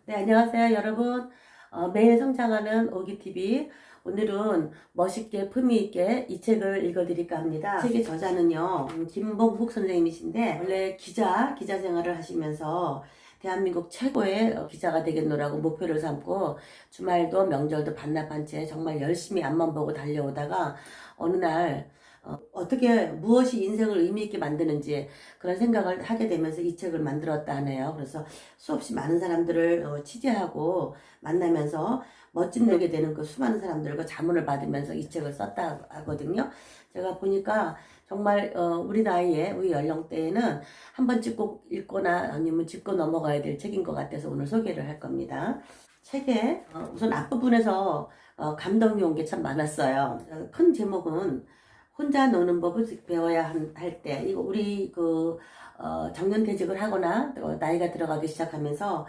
네, 안녕하세요, 여러분. 매일 성장하는 오기TV. 오늘은 멋있게 품위 있게 이 책을 읽어드릴까 합니다. 책의 저자는요, 김봉국 선생님이신데, 원래 기자 생활을 하시면서 대한민국 최고의 기자가 되겠노라고 목표를 삼고, 주말도 명절도 반납한 채 정말 열심히 앞만 보고 달려오다가, 어느 날, 어떻게 무엇이 인생을 의미 있게 만드는지 그런 생각을 하게 되면서 이 책을 만들었다 하네요. 그래서 수없이 많은 사람들을 취재하고 만나면서 멋진 되게 되는 그 수많은 사람들과 자문을 받으면서 이 책을 썼다 하거든요. 제가 보니까 정말 우리 나이에 우리 연령대에는 한번 찍고 읽거나 아니면 짚고 넘어가야 될 책인 것 같아서 오늘 소개를 할 겁니다. 책에 우선 앞부분에서 감동이 온 게 참 많았어요. 큰 제목은 혼자 노는 법을 배워야 할 때, 이거 우리 정년퇴직을 하거나 또 나이가 들어가기 시작하면서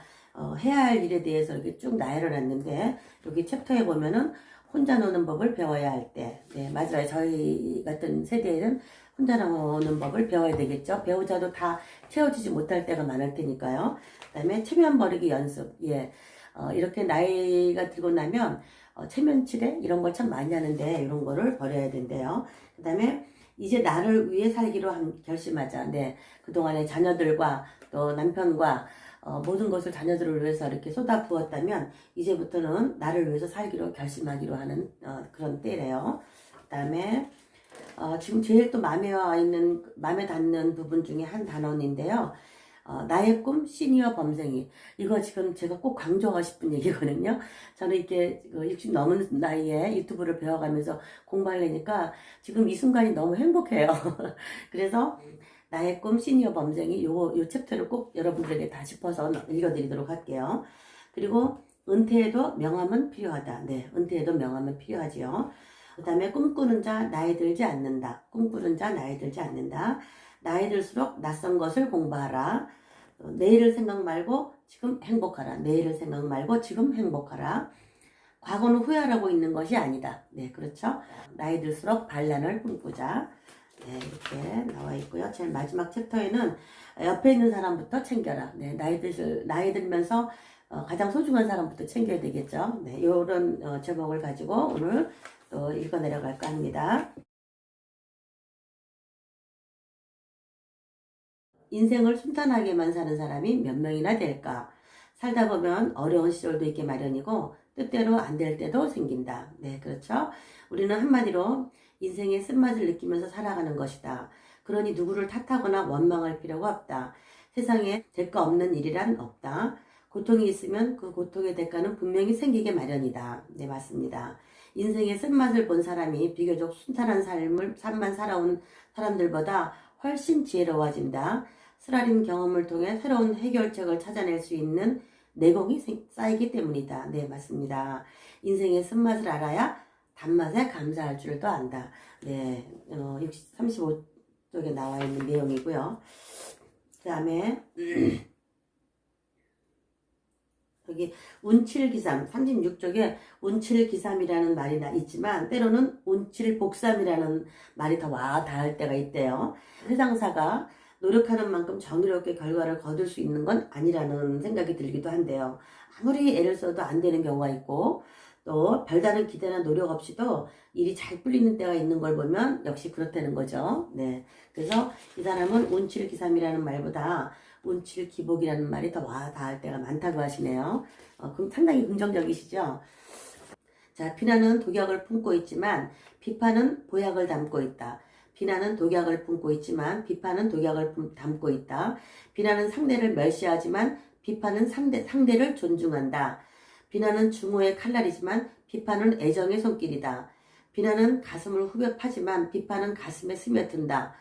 해야 할 일에 대해서 이렇게 쭉 나열을 놨는데, 여기 챕터에 보면은 혼자 노는 법을 배워야 할 때, 네, 맞아요. 저희 같은 세대에는 혼자 노는 법을 배워야 되겠죠. 배우자도 다 채워지지 못할 때가 많을 테니까요. 그 다음에 체면 버리기 연습, 예. 이렇게 나이가 들고 나면 체면 칠해 이런 걸 참 많이 하는데 이런 거를 버려야 된대요. 그 다음에 이제 나를 위해 살기로 결심하자. 네, 그동안에 자녀들과 또 남편과 모든 것을 자녀들을 위해서 이렇게 쏟아 부었다면 이제부터는 나를 위해서 살기로 결심하기로 하는 그런 때래요. 그 다음에 지금 제일 또 마음에 닿는 부분 중에 한 단원인데요. 나의 꿈 시니어 범생이. 이거 지금 제가 꼭 강조하고 싶은 얘기거든요. 저는 이렇게 60 넘은 나이에 유튜브를 배워가면서 공부하려니까 지금 이 순간이 너무 행복해요. 그래서 나의 꿈 시니어 범생이 요 챕터를 꼭 여러분들에게 다 짚어서 읽어드리도록 할게요. 그리고 은퇴에도 명함은 필요하다. 네, 은퇴에도 명함은 필요하지요. 그 다음에 꿈꾸는 자 나이 들지 않는다. 꿈꾸는 자 나이 들지 않는다. 나이 들수록 낯선 것을 공부하라. 내일을 생각 말고 지금 행복하라. 내일을 생각 말고 지금 행복하라. 과거는 후회하라고 있는 것이 아니다. 네, 그렇죠. 나이 들수록 반란을 꿈꾸자. 네, 이렇게 나와 있고요. 제일 마지막 챕터에는 옆에 있는 사람부터 챙겨라. 네, 나이 들면서 가장 소중한 사람부터 챙겨야 되겠죠. 네, 이런 제목을 가지고 오늘 또 읽어 내려갈까 합니다. 인생을 순탄하게만 사는 사람이 몇 명이나 될까? 살다 보면 어려운 시절도 있게 마련이고 뜻대로 안 될 때도 생긴다. 네, 그렇죠. 우리는 한마디로 인생의 쓴맛을 느끼면서 살아가는 것이다. 그러니 누구를 탓하거나 원망할 필요가 없다. 세상에 대가 없는 일이란 없다. 고통이 있으면 그 고통의 대가는 분명히 생기게 마련이다. 네, 맞습니다. 인생의 쓴맛을 본 사람이 비교적 순탄한 삶만 살아온 사람들보다 훨씬 지혜로워진다. 쓰라린 경험을 통해 새로운 해결책을 찾아낼 수 있는 내공이 쌓이기 때문이다. 네, 맞습니다. 인생의 쓴맛을 알아야 단맛에 감사할 줄도 안다. 네, 35쪽에 나와 있는 내용이고요. 그 다음에 여기 운칠기삼 36쪽에 운칠기삼이라는 말이 있지만 때로는 운칠복삼이라는 말이 더 와 닿을 때가 있대요. 세상사가 노력하는 만큼 정의롭게 결과를 거둘 수 있는 건 아니라는 생각이 들기도 한데요. 아무리 애를 써도 안 되는 경우가 있고 또 별다른 기대나 노력 없이도 일이 잘 풀리는 때가 있는 걸 보면 역시 그렇다는 거죠. 네, 그래서 이 사람은 운칠기삼이라는 말보다 운칠기복이라는 말이 더 와 닿을 때가 많다고 하시네요. 그럼 상당히 긍정적이시죠? 자, 비난은 독약을 품고 있지만 비판은 보약을 담고 있다. 비난은 독약을 품고 있지만 비판은 독약을 담고 있다. 비난은 상대를 멸시하지만 비판은 상대를 존중한다. 비난은 증오의 칼날이지만 비판은 애정의 손길이다. 비난은 가슴을 후벼 파지만 비판은 가슴에 스며든다.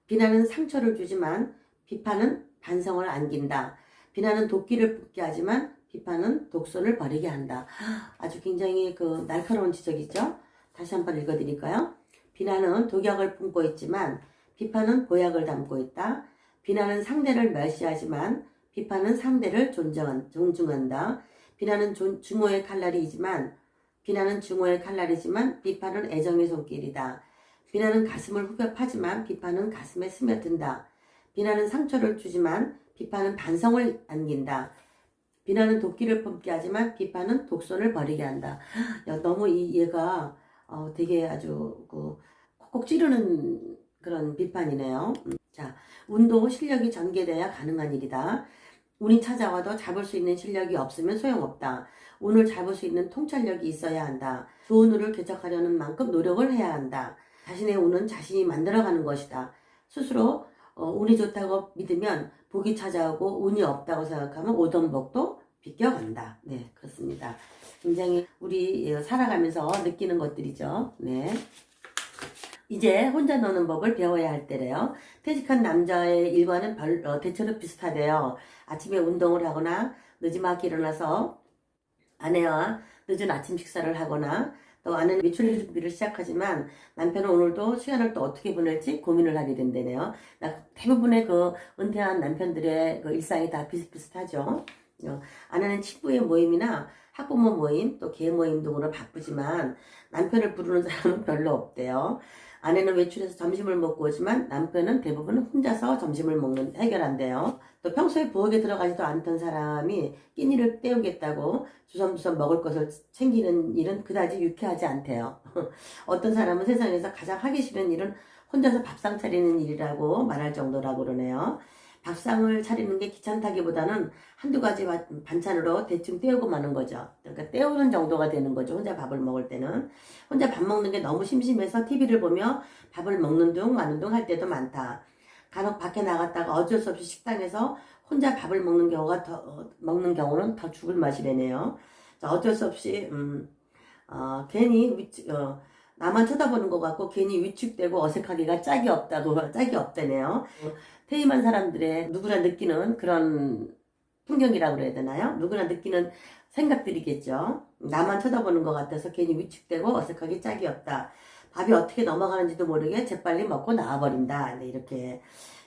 비난은 상처를 주지만 비판은 반성을 안긴다. 비난은 도끼를 붓게 하지만 비판은 독선을 버리게 한다. 아주 굉장히 날카로운 지적이죠. 다시 한번 읽어드릴까요? 비난은 독약을 품고 있지만 비판은 보약을 담고 있다. 비난은 상대를 멸시하지만 비판은 상대를 존중한다. 비난은 증오의 칼날이지만 비판은 애정의 손길이다. 비난은 가슴을 후벼 파지만 비판은 가슴에 스며든다. 비난은 상처를 주지만 비판은 반성을 안긴다. 비난은 도끼를 품게 하지만 비판은 독선을 버리게 한다. 야, 너무 얘가 되게 아주 콕콕 찌르는 그런 비판이네요. 자, 운도 실력이 전개돼야 가능한 일이다. 운이 찾아와도 잡을 수 있는 실력이 없으면 소용없다. 운을 잡을 수 있는 통찰력이 있어야 한다. 좋은 운을 개척하려는 만큼 노력을 해야 한다. 자신의 운은 자신이 만들어가는 것이다. 스스로 운이 좋다고 믿으면 복이 찾아오고, 운이 없다고 생각하면 오던 복도 비껴간다. 네, 그렇습니다. 굉장히 우리 살아가면서 느끼는 것들이죠. 네. 이제 혼자 노는 법을 배워야 할 때래요. 퇴직한 남자의 일과는 대체로 비슷하대요. 아침에 운동을 하거나 늦지막히 일어나서 아내와 늦은 아침 식사를 하거나, 또 아내는 외출 준비를 시작하지만 남편은 오늘도 시간을 또 어떻게 보낼지 고민을 하게 된다네요. 대부분의 은퇴한 남편들의 일상이 다 비슷비슷하죠. 아내는 친구의 모임이나 학부모 모임, 또 개 모임 등으로 바쁘지만 남편을 부르는 사람은 별로 없대요. 아내는 외출해서 점심을 먹고 오지만 남편은 대부분 혼자서 점심을 해결한대요. 또 평소에 부엌에 들어가지도 않던 사람이 끼니를 때우겠다고 주섬주섬 먹을 것을 챙기는 일은 그다지 유쾌하지 않대요. 어떤 사람은 세상에서 가장 하기 싫은 일은 혼자서 밥상 차리는 일이라고 말할 정도라고 그러네요. 밥상을 차리는 게 귀찮다기보다는 한두 가지 반찬으로 대충 때우고 마는 거죠. 그러니까 때우는 정도가 되는 거죠. 혼자 밥을 먹을 때는. 혼자 밥 먹는 게 너무 심심해서 TV를 보며 밥을 먹는 둥 마는 둥 할 때도 많다. 간혹 밖에 나갔다가 어쩔 수 없이 식당에서 혼자 밥을 먹는 경우는 더 죽을 맛이래네요. 어쩔 수 없이 괜히 나만 쳐다보는 것 같고 괜히 위축되고 어색하기가 짝이 없다네요. 퇴임한 사람들의 누구나 느끼는 그런 풍경이라고 그래야 되나요? 누구나 느끼는 생각들이겠죠. 나만 쳐다보는 것 같아서 괜히 위축되고 어색하기 짝이 없다. 밥이 어떻게 넘어가는지도 모르게 재빨리 먹고 나와버린다. 네, 이렇게.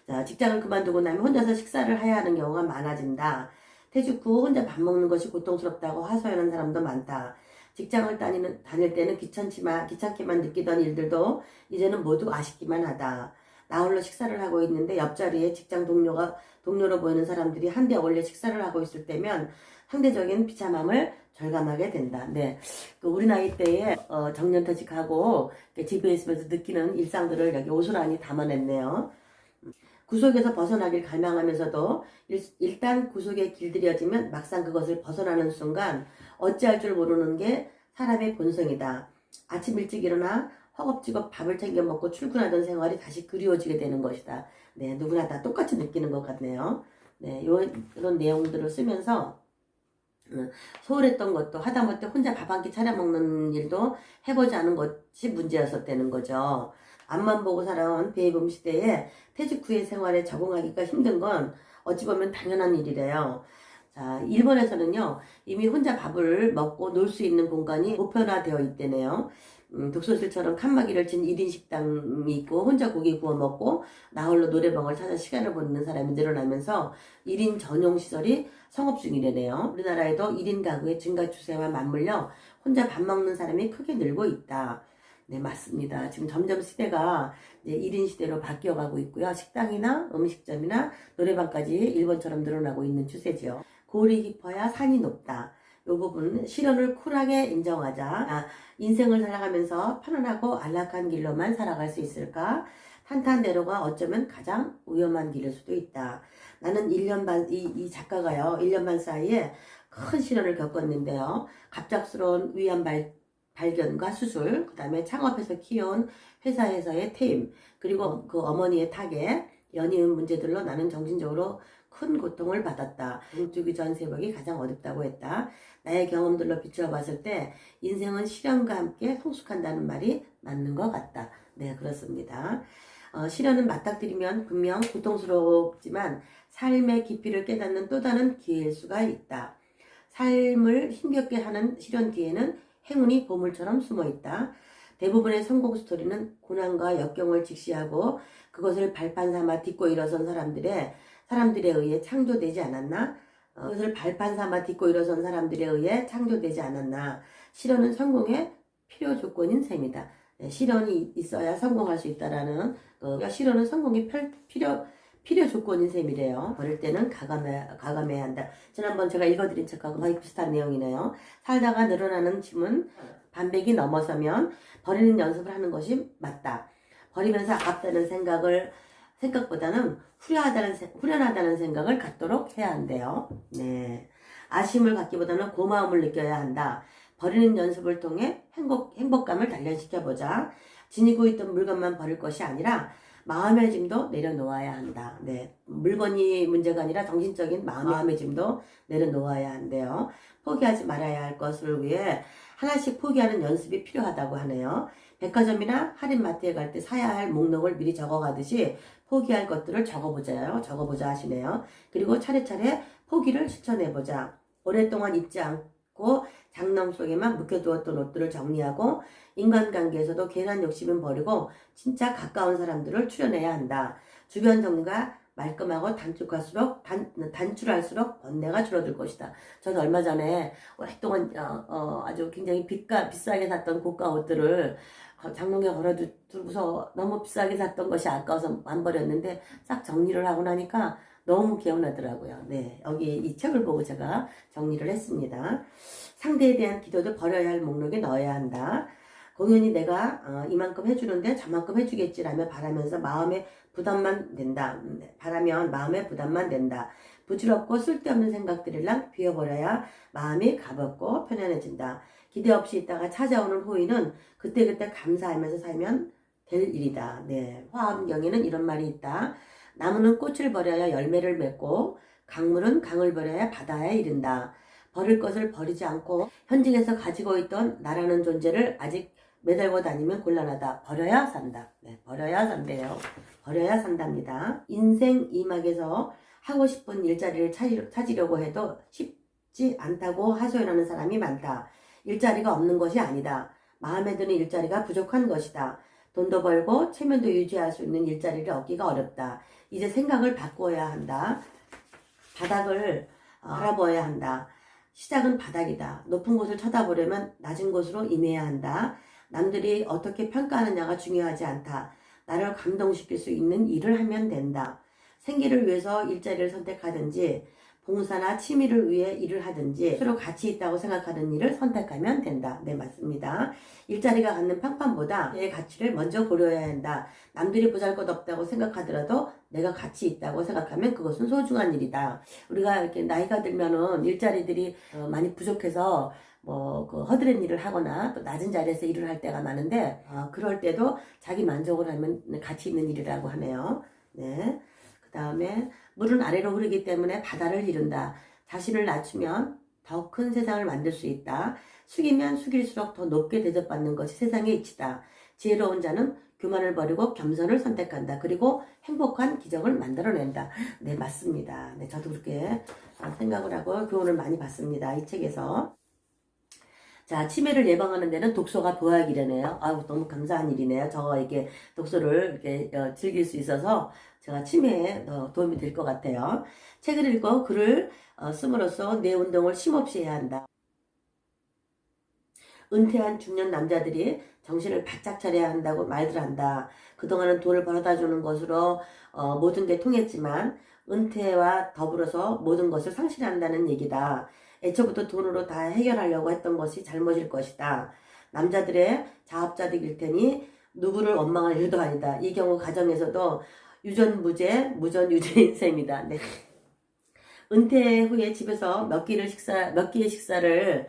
자, 직장을 그만두고 나면 혼자서 식사를 해야 하는 경우가 많아진다. 퇴직 후 혼자 밥 먹는 것이 고통스럽다고 하소연하는 사람도 많다. 직장을 다닐 때는 귀찮게만 느끼던 일들도 이제는 모두 아쉽기만 하다. 나 홀로 식사를 하고 있는데 옆자리에 직장 동료로 보이는 사람들이 한데 어울려 식사를 하고 있을 때면 상대적인 비참함을 절감하게 된다. 네, 우리 나이 때에 정년퇴직하고 집에 있으면서 느끼는 일상들을 여기 오스란히 담아냈네요. 구속에서 벗어나길 갈망하면서도 일단 구속에 길들여지면 막상 그것을 벗어나는 순간 어찌할 줄 모르는 게 사람의 본성이다. 아침 일찍 일어나 허겁지겁 밥을 챙겨 먹고 출근하던 생활이 다시 그리워지게 되는 것이다. 네, 누구나 다 똑같이 느끼는 것 같네요. 네, 이런 내용들을 쓰면서 소홀했던 것도 하다못해 혼자 밥 한 끼 차려 먹는 일도 해보지 않은 것이 문제였었다는 거죠. 앞만 보고 살아온 베이붐 시대에 퇴직 후의 생활에 적응하기가 힘든 건 어찌 보면 당연한 일이래요. 자, 일본에서는요, 이미 혼자 밥을 먹고 놀 수 있는 공간이 보편화되어 있대네요. 독서실처럼 칸막이를 친 1인 식당이 있고 혼자 고기 구워 먹고 나홀로 노래방을 찾아 시간을 보내는 사람이 늘어나면서 1인 전용 시설이 성업 중이래네요. 우리나라에도 1인 가구의 증가 추세와 맞물려 혼자 밥 먹는 사람이 크게 늘고 있다. 네, 맞습니다. 지금 점점 시대가 이제 1인 시대로 바뀌어가고 있고요. 식당이나 음식점이나 노래방까지 일본처럼 늘어나고 있는 추세죠. 골이 깊어야 산이 높다. 이 부분 실현을 쿨하게 인정하자. 인생을 살아가면서 편안하고 안락한 길로만 살아갈 수 있을까? 탄탄대로가 어쩌면 가장 위험한 길일 수도 있다. 나는 1년 반, 이 작가가요, 1년 반 사이에 큰 시련을 겪었는데요. 갑작스러운 위암 발견과 수술, 그 다음에 창업해서 키운 회사에서의 퇴임, 그리고 그 어머니의 타계, 연이은 문제들로 나는 정신적으로 큰 고통을 받았다. 굶주기 전 새벽이 가장 어둡다고 했다. 나의 경험들로 비추어 봤을 때 인생은 시련과 함께 성숙한다는 말이 맞는 것 같다. 네, 그렇습니다. 시련은 맞닥뜨리면 분명 고통스럽지만 삶의 깊이를 깨닫는 또 다른 기회일 수가 있다. 삶을 힘겹게 하는 시련 뒤에는 행운이 보물처럼 숨어 있다. 대부분의 성공 스토리는 고난과 역경을 직시하고 그것을 발판 삼아 딛고 일어선 사람들에 의해 창조되지 않았나? 그것을 발판 삼아 딛고 일어선 사람들에 의해 창조되지 않았나? 시련은 성공의 필요 조건인 셈이다. 네, 시련이 있어야 성공할 수 있다라는, 시련은 성공의 필요 조건인 셈이래요. 버릴 때는 가감해야 한다. 지난번 제가 읽어드린 책하고 거의 비슷한 내용이네요. 살다가 늘어나는 짐은 반백이 넘어서면 버리는 연습을 하는 것이 맞다. 버리면서 아깝다는 생각보다는 후련하다는 생각을 갖도록 해야 한대요. 네. 아쉬움을 갖기보다는 고마움을 느껴야 한다. 버리는 연습을 통해 행복감을 단련시켜보자. 지니고 있던 물건만 버릴 것이 아니라 마음의 짐도 내려놓아야 한다. 네. 물건이 문제가 아니라 정신적인 마음의 짐도 내려놓아야 한대요. 포기하지 말아야 할 것을 위해 하나씩 포기하는 연습이 필요하다고 하네요. 백화점이나 할인마트에 갈 때 사야 할 목록을 미리 적어가듯이 포기할 것들을 적어보자 하시네요. 그리고 차례차례 포기를 실천해보자. 오랫동안 입지 않고 장롱 속에만 묵혀두었던 옷들을 정리하고 인간관계에서도 괜한 욕심은 버리고 진짜 가까운 사람들을 추려내야 한다. 주변 정리가 말끔하고 단출할수록 번뇌가 줄어들 것이다. 저는 얼마 전에 오랫동안 아주 굉장히 비싸게 샀던 고가 옷들을 장롱에 걸어두고서 너무 비싸게 샀던 것이 아까워서 안 버렸는데 싹 정리를 하고 나니까 너무 개운하더라고요. 네, 여기 이 책을 보고 제가 정리를 했습니다. 상대에 대한 기도도 버려야 할 목록에 넣어야 한다. 공연히 내가 이만큼 해주는데 저만큼 해주겠지라며 바라면서 마음에 부담만 된다. 부질없고 쓸데없는 생각들이랑 비워버려야 마음이 가볍고 편안해진다. 기대 없이 있다가 찾아오는 호의는 그때그때 감사하면서 살면 될 일이다. 네, 화엄경에는 이런 말이 있다. 나무는 꽃을 버려야 열매를 맺고 강물은 강을 버려야 바다에 이른다. 버릴 것을 버리지 않고 현직에서 가지고 있던 나라는 존재를 아직 매달고 다니면 곤란하다. 버려야 산다. 네, 버려야 산대요. 버려야 산답니다. 인생 이막에서 하고 싶은 일자리를 찾으려고 해도 쉽지 않다고 하소연하는 사람이 많다. 일자리가 없는 것이 아니다. 마음에 드는 일자리가 부족한 것이다. 돈도 벌고 체면도 유지할 수 있는 일자리를 얻기가 어렵다. 이제 생각을 바꿔야 한다. 바닥을 알아보아야 한다. 시작은 바닥이다. 높은 곳을 쳐다보려면 낮은 곳으로 임해야 한다. 남들이 어떻게 평가하느냐가 중요하지 않다. 나를 감동시킬 수 있는 일을 하면 된다. 생계를 위해서 일자리를 선택하든지 봉사나 취미를 위해 일을 하든지 서로 가치 있다고 생각하는 일을 선택하면 된다. 네, 맞습니다. 일자리가 갖는 평판보다 내 가치를 먼저 고려해야 한다. 남들이 보잘것없다고 생각하더라도 내가 가치 있다고 생각하면 그것은 소중한 일이다. 우리가 이렇게 나이가 들면은 일자리들이 많이 부족해서 그 허드렛 일을 하거나 또 낮은 자리에서 일을 할 때가 많은데 그럴 때도 자기 만족을 하면 가치 있는 일이라고 하네요. 네. 그 다음에 물은 아래로 흐르기 때문에 바다를 이룬다. 자신을 낮추면 더 큰 세상을 만들 수 있다. 숙이면 숙일수록 더 높게 대접받는 것이 세상의 이치다. 지혜로운 자는 교만을 버리고 겸손을 선택한다. 그리고 행복한 기적을 만들어낸다. 네, 맞습니다. 네, 저도 그렇게 생각을 하고 교훈을 많이 받습니다. 이 책에서. 자, 치매를 예방하는 데는 독서가 보약이라네요. 아유, 너무 감사한 일이네요. 저 이렇게 독서를 이렇게 즐길 수 있어서 제가 치매에 도움이 될 것 같아요. 책을 읽고 글을 씀으로써 내 운동을 쉼없이 해야 한다. 은퇴한 중년 남자들이 정신을 바짝 차려야 한다고 말들 한다. 그동안은 돈을 벌어다 주는 것으로 모든 게 통했지만 은퇴와 더불어서 모든 것을 상실한다는 얘기다. 애초부터 돈으로 다 해결하려고 했던 것이 잘못일 것이다. 남자들의 자업자득일 테니 누구를 원망할 일도 아니다. 이 경우 가정에서도 유전무죄, 무전유죄인 셈이다. 네. 은퇴 후에 집에서 몇 끼의 식사를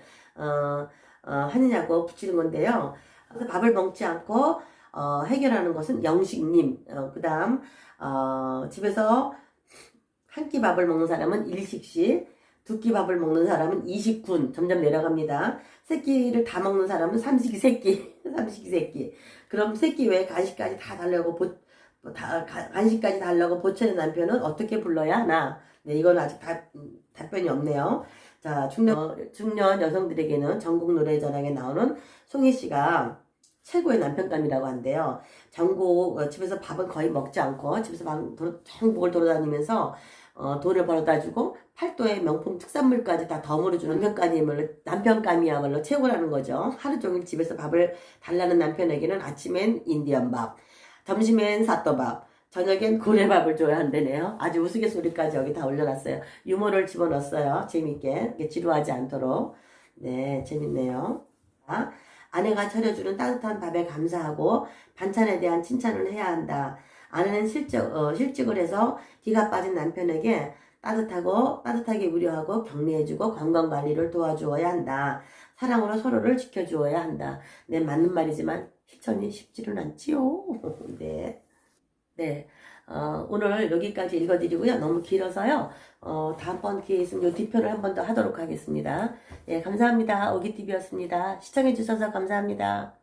하느냐고 붙이는 건데요. 그래서 밥을 먹지 않고 해결하는 것은 영식님. 그 다음 집에서 한 끼 밥을 먹는 사람은 일식씩, 두 끼 밥을 먹는 사람은 20군 점점 내려갑니다. 세 끼를 다 먹는 사람은 삼식이 세끼. 그럼 세 끼 외에 간식까지 다 달라고 간식까지 달라고 보채는 남편은 어떻게 불러야 하나? 네, 이건 아직 답변이 없네요. 자, 중년 여성들에게는 전국 노래자랑에 나오는 송희 씨가 최고의 남편감이라고 한대요. 집에서 밥은 거의 먹지 않고 집에서 전국을 돌아다니면서 돈을 벌어다 주고 팔도에 명품 특산물까지 다 덤으로 주는 남편감이야말로 최고라는 거죠. 하루 종일 집에서 밥을 달라는 남편에게는 아침엔 인디언 밥, 점심엔 사또밥, 저녁엔 고래밥을 줘야 한다네요. 아주 우스갯소리까지 여기 다 올려놨어요. 유머를 집어넣었어요. 재밌게. 이게 지루하지 않도록. 네, 재밌네요. 아, 아내가 차려주는 따뜻한 밥에 감사하고 반찬에 대한 칭찬을 해야 한다. 아내는 실직을 해서 기가 빠진 남편에게 따뜻하게 위로하고 격려해주고 건강관리를 도와주어야 한다. 사랑으로 서로를 지켜주어야 한다. 네, 맞는 말이지만 실천이 쉽지는 않지요. 네. 네. 오늘 여기까지 읽어드리고요. 너무 길어서요. 다음번 기회 있으면 이 뒤편을 한 번 더 하도록 하겠습니다. 네, 감사합니다. 오기TV였습니다. 시청해주셔서 감사합니다.